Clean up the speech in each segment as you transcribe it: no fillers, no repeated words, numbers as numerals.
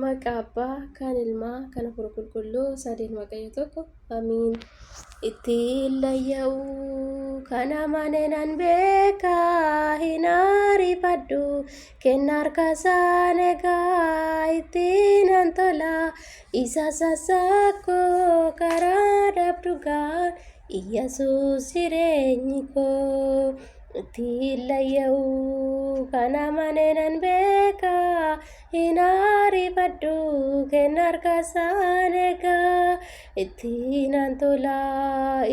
Maqaa Abbaa, kan Ilmaa, kan Hafuura Qulqulluu, sadeen Waaqayyo tokko. Amiin. Ittiin layya'uu kan amane nan beeka, hin ariifadhu. Kenna harka isaan egaa ittiin nan tola. Isa sassakkoo karaa dhabdugaan, Iyyesuus jireenyi koo. Ittiin layya'uu kan amane nan beeka, hin ariifadhu. Kenna harka isaan egaa ittiin nan tola.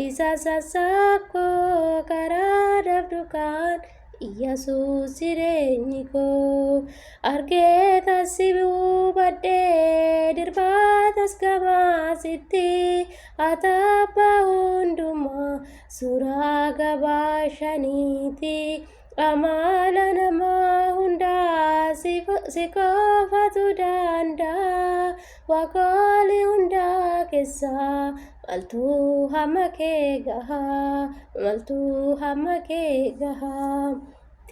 Isa sassakkoo karaa dhabdugaan, Iyyesuus jireenyi koo. Argee taasifuu badhee dirbaatas gamaasitti atabbaa hundumaa suuraa gabaashaniiti. Amala namaa hundaa si qofatu danda'a. Waaqolii hundaa keessaa maltuu hamma kee gahaa, maltuu hamma kee gahaa.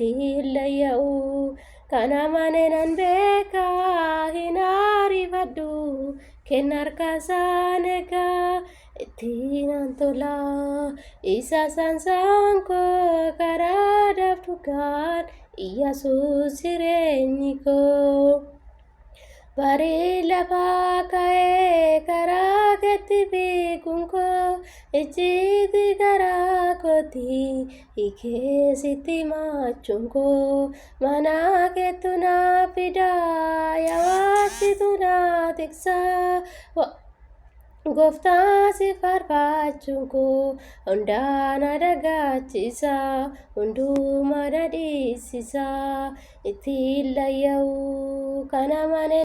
Ittiin layya'uu kan amane nan beeka, hin ariifadhu. Kenna harka isaan egaa ittiin nan tola. Isa sansaan koo karaa dhabdugaan, Iyyesuus jireenyi koo. Barii lafaa ka'ee karaa keetti beekuun koo, icciitii garaa kooti hiikee sitti maachuun koo. Mana keetu naaf fidaa, yaa Waaqsitu na tiksaa. Gooftaa si faarfachuun koo hundaa na dhagaachisa, hundumaa na dhiisisa. Ittiin layya'uu kan amane